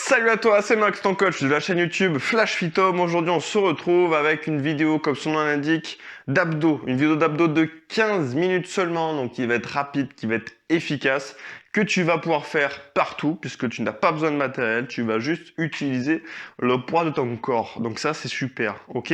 Salut à toi, c'est Max, ton coach de la chaîne YouTube Flash Fit Home. Aujourd'hui, on se retrouve avec une vidéo, comme son nom l'indique, d'abdos. Une vidéo d'abdos de 15 minutes seulement, donc qui va être rapide, qui va être efficace, que tu vas pouvoir faire partout, puisque tu n'as pas besoin de matériel, tu vas juste utiliser le poids de ton corps. Donc ça, c'est super, ok?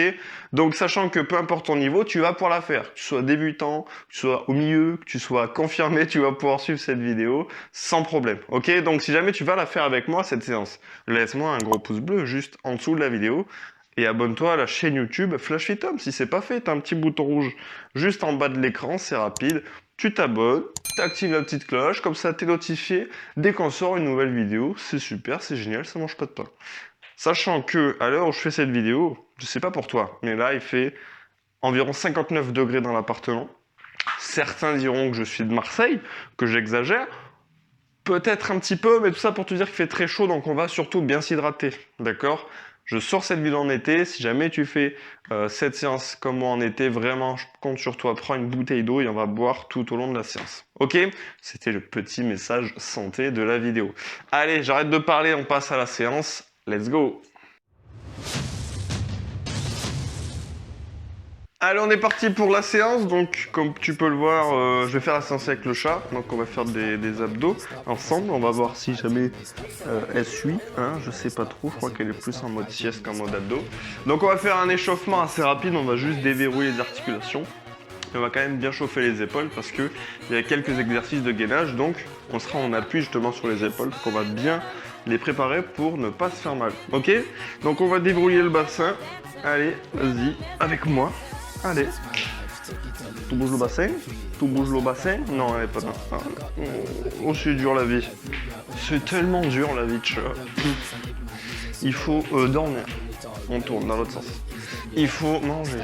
Donc sachant que peu importe ton niveau, tu vas pouvoir la faire. Que tu sois débutant, que tu sois au milieu, que tu sois confirmé, tu vas pouvoir suivre cette vidéo sans problème, ok? Donc si jamais tu vas la faire avec moi, cette séance, laisse-moi un gros pouce bleu juste en dessous de la vidéo et abonne-toi à la chaîne YouTube Flash Fit Home si c'est pas fait. T'as un petit bouton rouge juste en bas de l'écran, c'est rapide. Tu t'abonnes, tu actives la petite cloche, comme ça t'es notifié dès qu'on sort une nouvelle vidéo. C'est super, c'est génial, ça mange pas de pain. Sachant que à l'heure où je fais cette vidéo, je sais pas pour toi, mais là il fait environ 59 degrés dans l'appartement. Certains diront que je suis de Marseille, que j'exagère. Peut-être un petit peu, mais tout ça pour te dire qu'il fait très chaud, donc on va surtout bien s'hydrater, d'accord? Je sors cette vidéo en été, si jamais tu fais cette séance comme moi en été, vraiment, je compte sur toi, prends une bouteille d'eau et on va boire tout au long de la séance, ok? C'était le petit message santé de la vidéo. Allez, j'arrête de parler, on passe à la séance, let's go! Allez, on est parti pour la séance. Donc, comme tu peux le voir, je vais faire la séance avec le chat. Donc, on va faire des abdos ensemble. On va voir si jamais elle suit. Hein, je sais pas trop. Je crois qu'elle est plus en mode sieste qu'en mode abdos. Donc, on va faire un échauffement assez rapide. On va juste déverrouiller les articulations. Et on va quand même bien chauffer les épaules parce que il y a quelques exercices de gainage. Donc, on sera en appui justement sur les épaules. Donc, on va bien les préparer pour ne pas se faire mal. Ok? Donc, on va débrouiller le bassin. Allez, vas-y, avec moi. Allez, tu bouges le bassin? Tu bouges le bassin? Non, elle est pas là. Oh, c'est dur la vie. C'est tellement dur la vie de chat. Il faut dormir. On tourne dans l'autre sens. Il faut manger.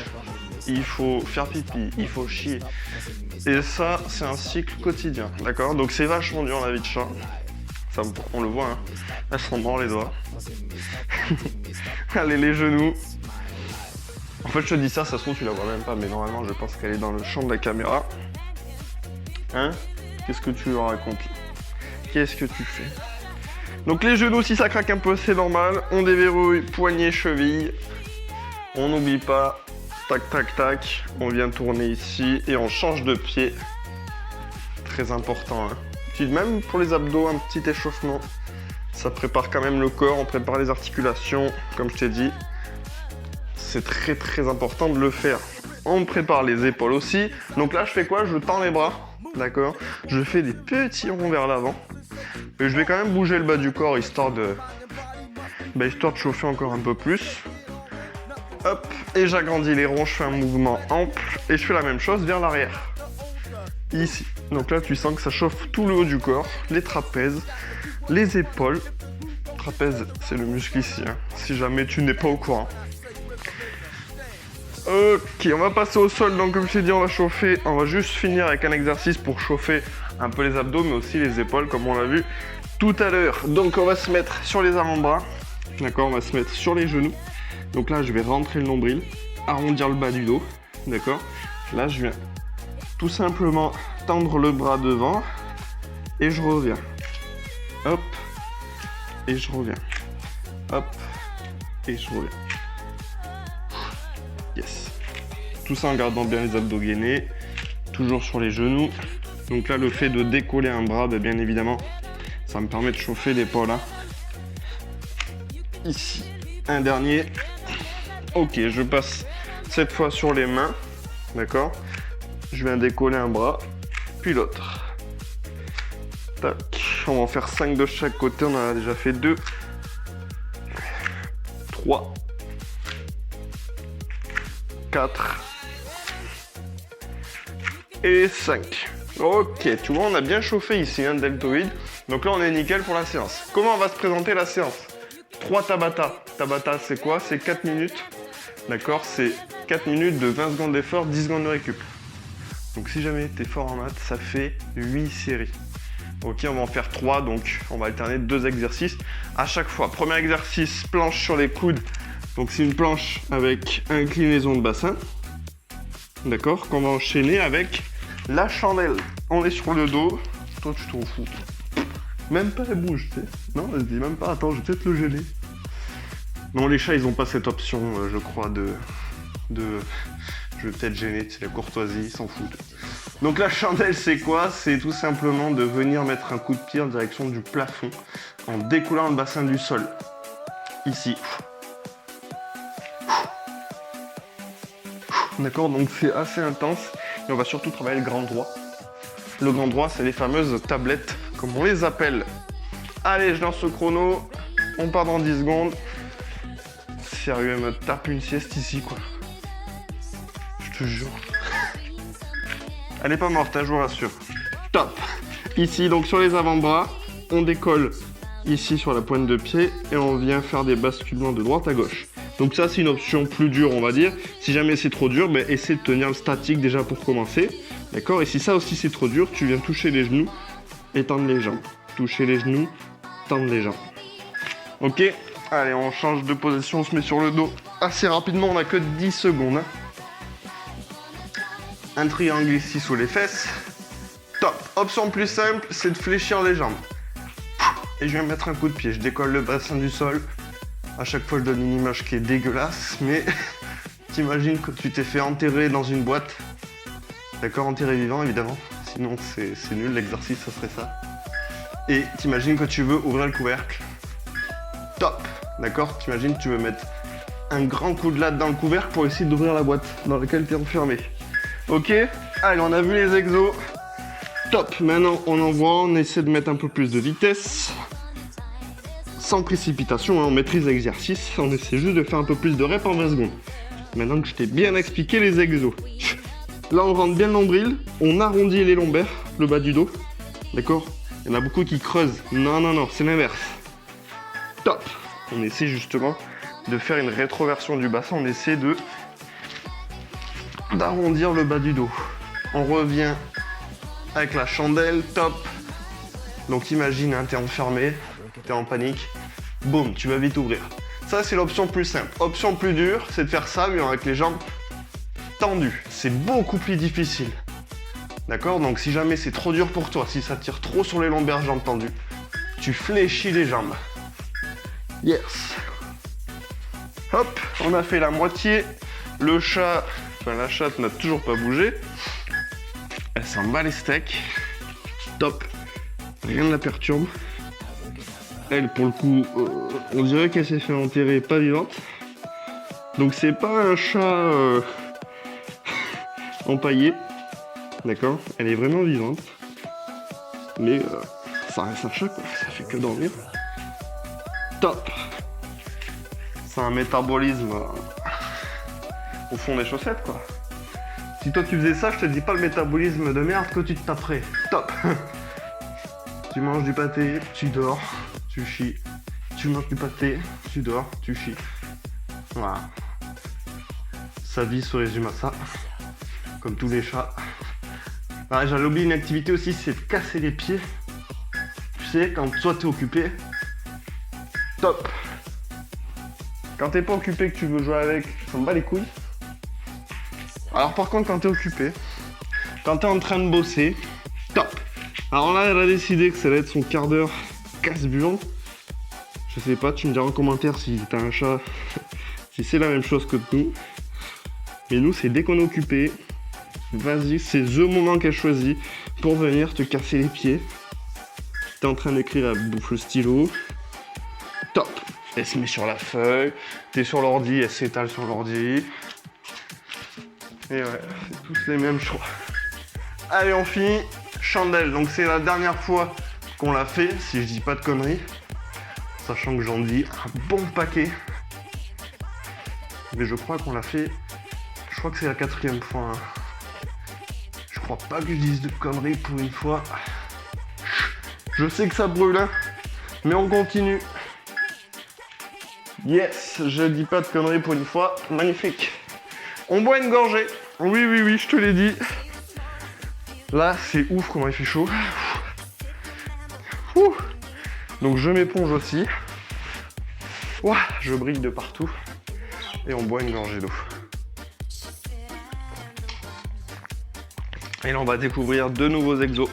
Il faut faire pipi. Il faut chier. Et ça, c'est un cycle quotidien. D'accord? Donc c'est vachement dur la vie de chat. Ça, on le voit, hein. Elle s'en mord les doigts. Allez, les genoux. En fait, je te dis ça se trouve, tu la vois même pas, mais normalement, je pense qu'elle est dans le champ de la caméra. Hein? Qu'est-ce que tu leur racontes? Qu'est-ce que tu fais? Donc, les genoux, si ça craque un peu, c'est normal. On déverrouille poignet, cheville. On n'oublie pas. Tac, tac, tac. On vient tourner ici et on change de pied. Très important, hein. Puis même pour les abdos, un petit échauffement. Ça prépare quand même le corps, on prépare les articulations, comme je t'ai dit. C'est très très important de le faire. On prépare les épaules aussi. Donc là, je fais quoi? Je tends les bras, d'accord? Je fais des petits ronds vers l'avant. Et je vais quand même bouger le bas du corps, histoire de chauffer encore un peu plus. Hop, et j'agrandis les ronds, je fais un mouvement ample. Et je fais la même chose vers l'arrière. Ici. Donc là, tu sens que ça chauffe tout le haut du corps, les trapèzes, les épaules. Trapèze, c'est le muscle ici, hein, si jamais tu n'es pas au courant. Ok, on va passer au sol. Donc comme je t'ai dit, on va chauffer. On va juste finir avec un exercice pour chauffer un peu les abdos, mais aussi les épaules, comme on l'a vu tout à l'heure. Donc on va se mettre sur les avant-bras. D'accord, on va se mettre sur les genoux. Donc là, je vais rentrer le nombril, arrondir le bas du dos. D'accord. Là, je viens tout simplement tendre le bras devant et je reviens. Hop, et je reviens. Hop, et je reviens. Yes. Tout ça en gardant bien les abdos gainés, toujours sur les genoux. Donc là, le fait de décoller un bras, bien évidemment, ça me permet de chauffer l'épaule. Hein. Ici, un dernier. Ok, je passe cette fois sur les mains. D'accord? Je viens décoller un bras, puis l'autre. Tac. On va en faire 5 de chaque côté. On en a déjà fait 2. 3. 4 et 5. Ok, tu vois, on a bien chauffé ici, un deltoïde. Donc là, on est nickel pour la séance. Comment va se présenter la séance? 3 Tabata. Tabata, c'est quoi? C'est 4 minutes. D'accord? C'est 4 minutes de 20 secondes d'effort, 10 secondes de récup. Donc si jamais tu es fort en maths, ça fait 8 séries. Ok, on va en faire 3, donc on va alterner 2 exercices à chaque fois. Premier exercice, planche sur les coudes. Donc c'est une planche avec inclinaison de bassin, d'accord, qu'on va enchaîner avec la chandelle. On est sur le dos, toi tu t'en fous. Même pas, elle bouge, tu sais. Non, elle se dit même pas, attends, je vais peut-être le geler. Non, les chats, ils ont pas cette option, je crois, de... Je vais peut-être gêner, c'est la courtoisie, ils s'en foutent. Donc la chandelle, c'est quoi? C'est tout simplement de venir mettre un coup de pied en direction du plafond en découlant le bassin du sol. Ici. D'accord, donc c'est assez intense et on va surtout travailler le grand droit. Le grand droit, c'est les fameuses tablettes, comme on les appelle. Allez, je lance le chrono, on part dans 10 secondes. Sérieux, elle me tape une sieste ici, quoi. Je te jure. Elle est pas morte, hein, je vous rassure. Top. Ici, donc sur les avant-bras, on décolle ici sur la pointe de pied et on vient faire des basculements de droite à gauche. Donc ça, c'est une option plus dure, on va dire. Si jamais c'est trop dur, ben, essaie de tenir le statique déjà pour commencer. D'accord? Et si ça aussi c'est trop dur, tu viens toucher les genoux et tendre les jambes. Toucher les genoux, tendre les jambes. Ok? Allez, on change de position, on se met sur le dos assez rapidement, on n'a que 10 secondes. Hein. Un triangle ici sous les fesses. Top. Option plus simple, c'est de fléchir les jambes. Et je viens mettre un coup de pied. Je décolle le bassin du sol. À chaque fois, je donne une image qui est dégueulasse, mais t'imagines que tu t'es fait enterrer dans une boîte. D'accord, enterré vivant, évidemment. Sinon, c'est nul, l'exercice, ça serait ça. Et t'imagines que tu veux ouvrir le couvercle. Top. D'accord, t'imagines que tu veux mettre un grand coup de latte dans le couvercle pour essayer d'ouvrir la boîte dans laquelle tu es enfermé. Ok, allez, on a vu les exos. Top, maintenant on envoie, on essaie de mettre un peu plus de vitesse. Sans précipitation, hein, on maîtrise l'exercice, on essaie juste de faire un peu plus de reps en 20 secondes. Maintenant que je t'ai bien expliqué les exos. Là on rentre bien le nombril, on arrondit les lombaires, le bas du dos. D'accord? Il y en a beaucoup qui creusent. Non, non, non, c'est l'inverse. Top. On essaie justement de faire une rétroversion du bassin, on essaie d'arrondir le bas du dos. On revient avec la chandelle, top. Donc imagine, hein, t'es enfermé, t'es en panique, boum, tu vas vite ouvrir. Ça c'est l'option plus simple. Option plus dure, c'est de faire ça mais avec les jambes tendues. C'est beaucoup plus difficile. D'accord? Donc si jamais c'est trop dur pour toi, si ça tire trop sur les lombaires, jambes tendues, tu fléchis les jambes. Yes. Hop, on a fait la moitié. Le chat, enfin la chatte n'a toujours pas bougé. Elle s'en bat les steaks. Top. Rien ne la perturbe. Elle, pour le coup, on dirait qu'elle s'est fait enterrer pas vivante. Donc c'est pas un chat empaillé. D'accord? Elle est vraiment vivante. Mais ça reste un chat, quoi. Ça fait que dormir. Top. C'est un métabolisme au fond des chaussettes, quoi. Si toi tu faisais ça, je te dis pas le métabolisme de merde que tu te taperais. Top. Tu manges du pâté, tu dors, tu chies. Tu manges du pâté, tu dors, tu chies. Voilà. Sa vie se résume à ça. Comme tous les chats. Ah, j'avais oublié une activité aussi, c'est de casser les pieds. Tu sais, quand toi t'es occupé. Top. Quand t'es pas occupé, que tu veux jouer avec, tu t'en bats les couilles. Alors par contre, quand t'es occupé, quand t'es en train de bosser, top. Alors là, elle a décidé que ça allait être son quart d'heure casse-burne. Je sais pas, tu me diras en commentaire si t'as un chat, si c'est la même chose que nous. Mais nous, c'est dès qu'on est occupé, vas-y, c'est le moment qu'elle choisit pour venir te casser les pieds. T'es en train d'écrire, elle bouffe le stylo. Top. Elle se met sur la feuille. T'es sur l'ordi, elle s'étale sur l'ordi. Et ouais, c'est tous les mêmes choix. Allez, on finit. Chandelle. Donc c'est la dernière fois qu'on l'a fait, si je dis pas de conneries. Sachant que j'en dis un bon paquet. Mais je crois qu'on l'a fait. Je crois que c'est la 4e fois. Hein. Je crois pas que je dise de conneries pour une fois. Je sais que ça brûle, hein. Mais on continue. Yes, je dis pas de conneries pour une fois. Magnifique. On boit une gorgée. Oui, oui, oui, je te l'ai dit. Là, c'est ouf comment il fait chaud. Ouh. Donc je m'éponge aussi. Ouah, je brille de partout. Et on boit une gorgée d'eau. Et là, on va découvrir 2 nouveaux exos.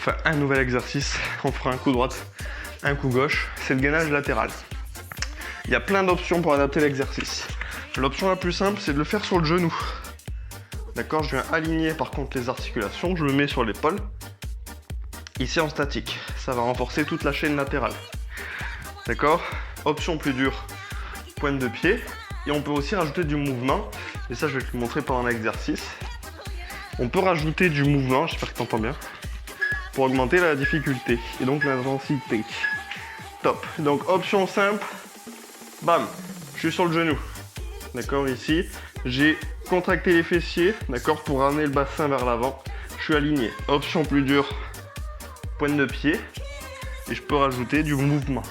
Enfin, un nouvel exercice. On fera un coup droite, un coup gauche. C'est le gainage latéral. Il y a plein d'options pour adapter l'exercice. L'option la plus simple, c'est de le faire sur le genou. D'accord, je viens aligner par contre les articulations. Je me mets sur l'épaule. Ici en statique. Ça va renforcer toute la chaîne latérale. D'accord? Option plus dure, pointe de pied. Et on peut aussi rajouter du mouvement. Et ça, je vais te le montrer pendant l'exercice. On peut rajouter du mouvement, j'espère que tu entends bien, pour augmenter la difficulté et donc l'intensité. Top. Donc, option simple. Bam. Je suis sur le genou. D'accord, ici. J'ai contracté les fessiers, d'accord, pour ramener le bassin vers l'avant. Je suis aligné. Option plus dure, pointe de pied. Et je peux rajouter du mouvement.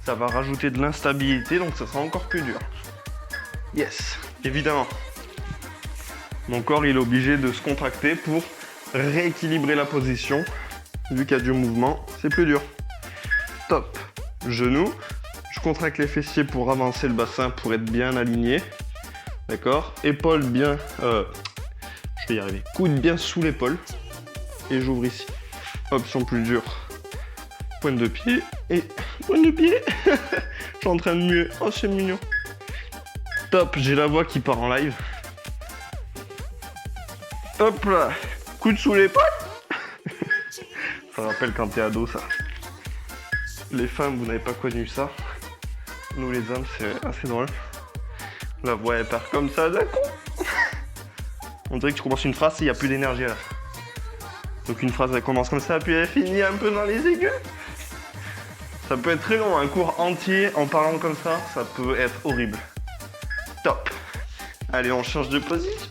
Ça va rajouter de l'instabilité, donc ça sera encore plus dur. Yes, évidemment. Mon corps, il est obligé de se contracter pour rééquilibrer la position. Vu qu'il y a du mouvement, c'est plus dur. Top. Genou. Je contracte les fessiers pour avancer le bassin, pour être bien aligné. D'accord. Épaule bien... je vais y arriver. Coude bien sous l'épaule. Et j'ouvre ici. Option plus dure. Pointe de pied. Et... pointe de pied. Je suis en train de muer. Oh, c'est mignon. Top. J'ai la voix qui part en live. Hop là. Coude sous l'épaule. Ça rappelle quand t'es ado, ça. Les femmes, vous n'avez pas connu ça. Nous, les hommes, c'est assez drôle. La voix, elle part comme ça d'un coup. On dirait que tu commences une phrase et il n'y a plus d'énergie à la fin. Donc une phrase, elle commence comme ça, puis elle finit un peu dans les aigus. Ça peut être très long, un cours entier en parlant comme ça peut être horrible. Top. Allez, on change de position.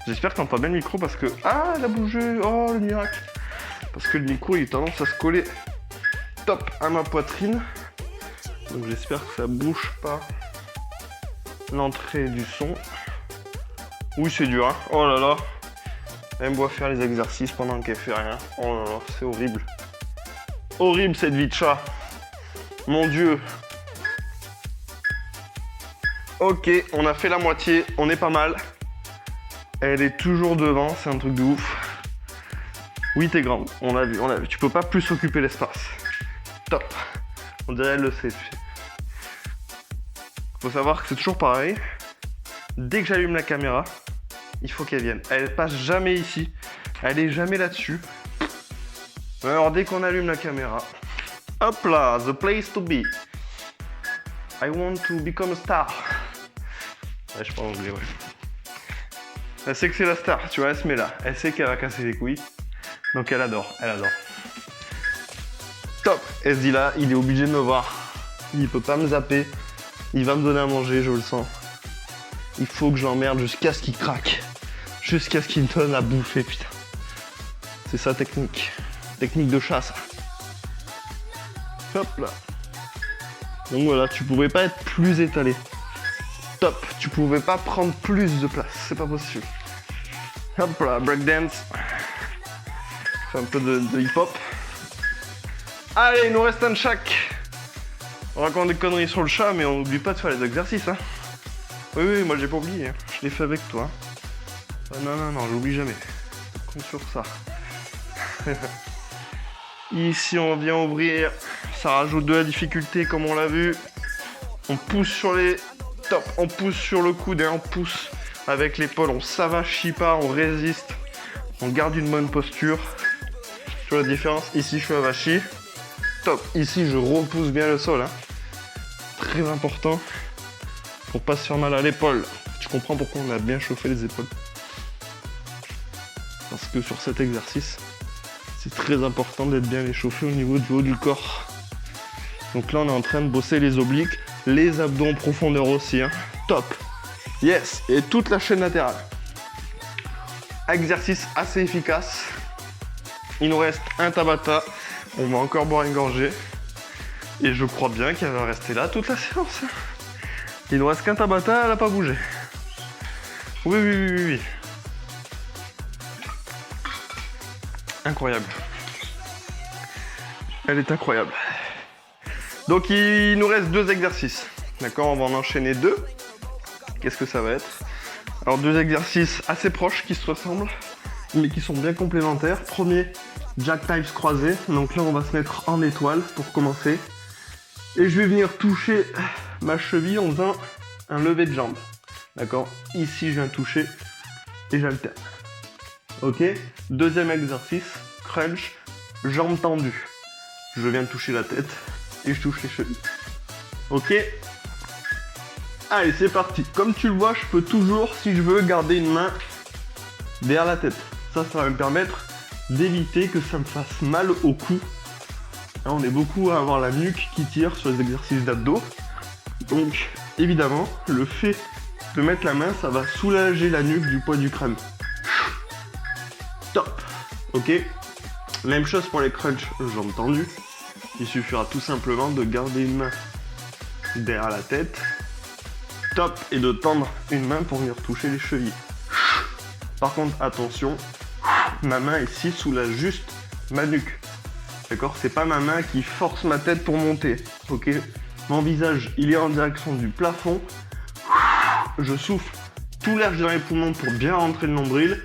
J'espère que t'entends bien le micro parce que... Ah, elle a bougé. Oh, le miracle. Parce que le micro, il a tendance à se coller top à ma poitrine. Donc j'espère que ça bouge pas l'entrée du son. Oui, c'est dur, hein. Oh là là. Elle me voit faire les exercices pendant qu'elle fait rien. Oh là là, c'est horrible. Horrible cette vie de chat. Mon Dieu. Ok, on a fait la moitié. On est pas mal. Elle est toujours devant, c'est un truc de ouf. Oui, t'es grande. On l'a vu, on l'a vu. Tu peux pas plus occuper l'espace. Top. On dirait elle le sait, tu sais. Faut savoir que c'est toujours pareil. Dès que j'allume la caméra, il faut qu'elle vienne. Elle passe jamais ici. Elle est jamais là-dessus. Alors dès qu'on allume la caméra, hop là, the place to be. I want to become a star. Ouais, je parle anglais, ouais. Elle sait que c'est la star, tu vois, elle se met là. Elle sait qu'elle va casser les couilles. Donc elle adore, elle adore. Top. Elle se dit là, il est obligé de me voir. Il peut pas me zapper. Il va me donner à manger, je le sens. Il faut que je l'emmerde jusqu'à ce qu'il craque. Jusqu'à ce qu'il me donne à bouffer, putain. C'est sa technique. Technique de chat, ça. Hop là. Donc voilà, tu pouvais pas être plus étalé. Top. Tu pouvais pas prendre plus de place. C'est pas possible. Hop là, breakdance. Fais un peu de hip-hop. Allez, il nous reste un de chaque. On raconte des conneries sur le chat, mais on n'oublie pas de faire les exercices, hein. Oui, oui, moi j'ai pas oublié. Hein. Je l'ai fait avec toi. Non, non, non, j'oublie jamais. Compte sur ça. Ici, on vient ouvrir. Ça rajoute de la difficulté, comme on l'a vu. On pousse sur les... Top. On pousse sur le coude et on pousse avec l'épaule. On s'avachit pas, on résiste. On garde une bonne posture. Tu vois la différence? Ici, je suis avachi. Top. Ici, je repousse bien le sol. Hein. Très important. Pour pas se faire mal à l'épaule. Tu comprends pourquoi on a bien chauffé les épaules? Parce que sur cet exercice, c'est très important d'être bien échauffé au niveau du haut du corps. Donc là, on est en train de bosser les obliques, les abdos en profondeur aussi. Hein. Top. Yes. Et toute la chaîne latérale. Exercice assez efficace. Il nous reste un Tabata. On va encore boire une gorgée. Et je crois bien qu'elle va rester là toute la séance. Il nous reste qu'un Tabata, elle n'a pas bougé. Oui, oui, oui, oui, oui. Incroyable. Elle est incroyable. Donc il nous reste 2 exercices. D'accord, on va en enchaîner 2. Qu'est-ce que ça va être? Alors 2 exercices assez proches qui se ressemblent. mais qui sont bien complémentaires. Premier, jackknives croisés. Donc là, on va se mettre en étoile pour commencer. Et je vais venir toucher ma cheville en faisant un lever de jambe. D'accord? Ici, je viens toucher et j'alterne. Ok? Deuxième exercice, crunch, jambes tendues. Je viens toucher la tête et je touche les chevilles. Ok? Allez, c'est parti. Comme tu le vois, je peux toujours, si je veux, garder une main derrière la tête. Ça va me permettre d'éviter que ça me fasse mal au cou. Là, on est beaucoup à avoir la nuque qui tire sur les exercices d'abdos. Donc, évidemment, le fait de mettre la main, ça va soulager la nuque du poids du crâne. Top. Ok? Même chose pour les crunchs jambes tendues. Il suffira tout simplement de garder une main derrière la tête. Top. Et de tendre une main pour venir toucher les chevilles. Par contre, attention, ma main ici soulage juste ma nuque. D'accord? C'est pas ma main qui force ma tête pour monter. Ok? Mon visage, il est en direction du plafond. Je souffle tout l'air dans les poumons pour bien rentrer le nombril.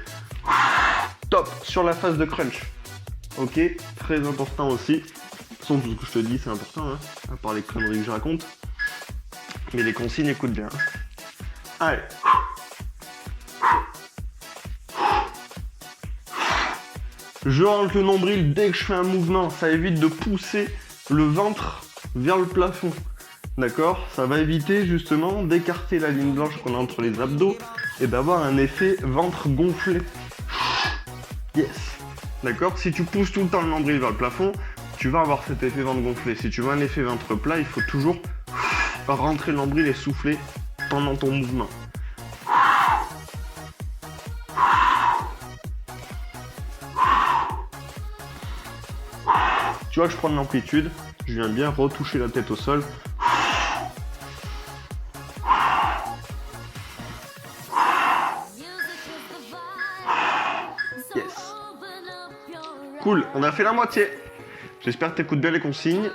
Top. Sur la phase de crunch. Ok? Très important aussi. De toute façon, tout ce que je te dis, c'est important, hein, à part les conneries que je raconte. Mais les consignes, écoute bien. Allez. Je rentre le nombril dès que je fais un mouvement. Ça évite de pousser le ventre vers le plafond. D'accord? Ça va éviter justement d'écarter la ligne blanche qu'on a entre les abdos et d'avoir un effet ventre gonflé. Yes. D'accord? Si tu pousses tout le temps le nombril vers le plafond, tu vas avoir cet effet ventre gonflé. Si tu veux un effet ventre plat, il faut toujours rentrer le nombril et souffler pendant ton mouvement. Tu vois que je prends de l'amplitude, je viens bien retoucher la tête au sol. Yes. Cool, on a fait la moitié. J'espère que tu écoutes bien les consignes.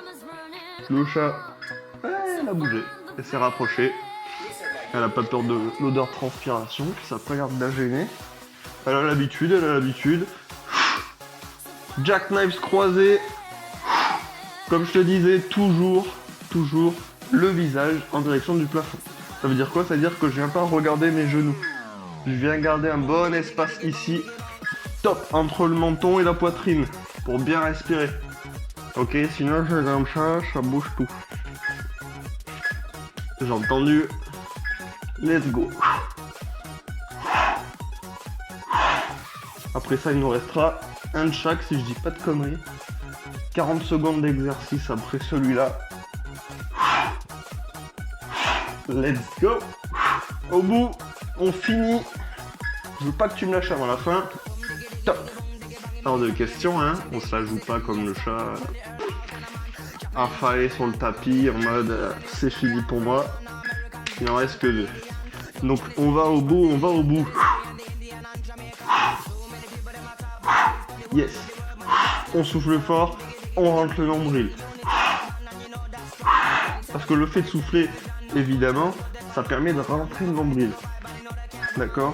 Le chat, elle a bougé, elle s'est rapprochée. Elle n'a pas peur de l'odeur de transpiration, ça n'a pas l'air de la gêner. Elle a l'habitude, elle a l'habitude. Jackknives croisés. Comme je te disais, toujours le visage en direction du plafond. Ça veut dire quoi? Ça veut dire que je viens pas regarder mes genoux. Je viens garder un bon espace ici, top, entre le menton et la poitrine, pour bien respirer. Ok, sinon je fais comme ça bouge tout. Jambes tendues. Let's go. Après ça, il nous restera un de chaque, si je dis pas de conneries. 40 secondes d'exercice après celui-là. Let's go. Au bout, on finit. Je veux pas que tu me lâches avant la fin. Top. Hors de question, hein. On se la joue pas comme le chat affalé sur le tapis en mode c'est fini pour moi. Il en reste que 2. Donc on va au bout, on va au bout. Yes. On souffle fort. On rentre le nombril. Parce que le fait de souffler, évidemment, ça permet de rentrer le nombril. D'accord?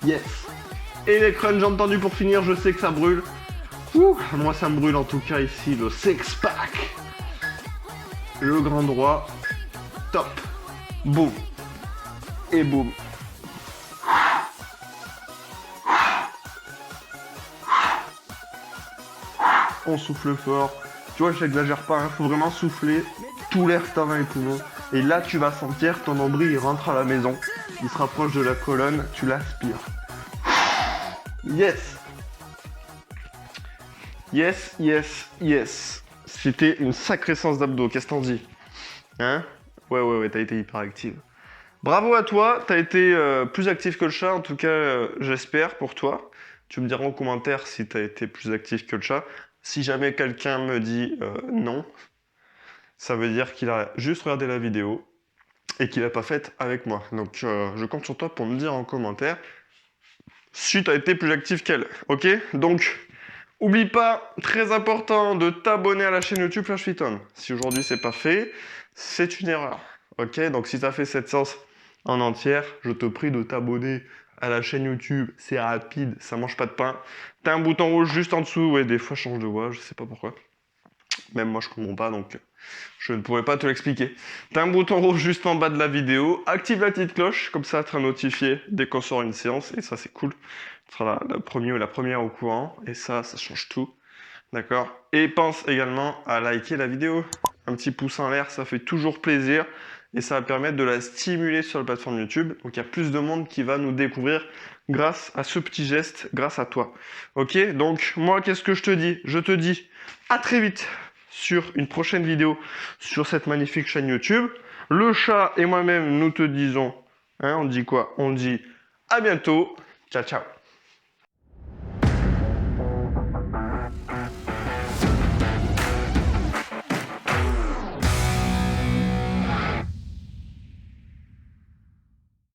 Yes. Et les crunchs, j'ai entendu pour finir, je sais que ça brûle. Ouh, moi ça me brûle en tout cas ici, le six-pack. Le grand droit. Top. Boum. Et boum. On souffle fort. Tu vois, j'exagère pas, hein. Faut vraiment souffler tout l'air que t'as dans les poumons. Et là, tu vas sentir ton nombril, il rentre à la maison. Il se rapproche de la colonne, tu l'aspires. Yes. Yes, yes, yes. C'était une sacrée séance d'abdos, qu'est-ce que t'en dis? Hein? Ouais, t'as été hyper active. Bravo à toi, t'as été plus actif que le chat, en tout cas, j'espère pour toi. Tu me diras en commentaire si t'as été plus actif que le chat. Si jamais quelqu'un me dit non, ça veut dire qu'il a juste regardé la vidéo et qu'il n'a pas faite avec moi. Donc je compte sur toi pour me dire en commentaire si tu as été plus actif qu'elle. Ok? Donc, oublie pas, très important, de t'abonner à la chaîne YouTube Flash Fit On. Si aujourd'hui c'est pas fait, c'est une erreur. Ok? Donc si tu as fait cette séance en entière, je te prie de t'abonner à la chaîne YouTube, c'est rapide, ça mange pas de pain. T'as un bouton rouge juste en dessous, ouais, des fois je change de voix, je sais pas pourquoi. Même moi je comprends pas, donc je ne pourrais pas te l'expliquer. T'as un bouton rouge juste en bas de la vidéo, active la petite cloche, comme ça tu seras notifié dès qu'on sort une séance, et ça c'est cool. Tu seras le premier ou la première au courant, et ça change tout. D'accord? Et pense également à liker la vidéo. Un petit pouce en l'air, ça fait toujours plaisir et ça va permettre de la stimuler sur la plateforme YouTube. Donc il y a plus de monde qui va nous découvrir grâce à ce petit geste, grâce à toi. Ok? Donc moi, qu'est-ce que je te dis? Je te dis à très vite sur une prochaine vidéo sur cette magnifique chaîne YouTube. Le chat et moi-même, nous te disons, hein, on dit quoi? On dit à bientôt. Ciao, ciao.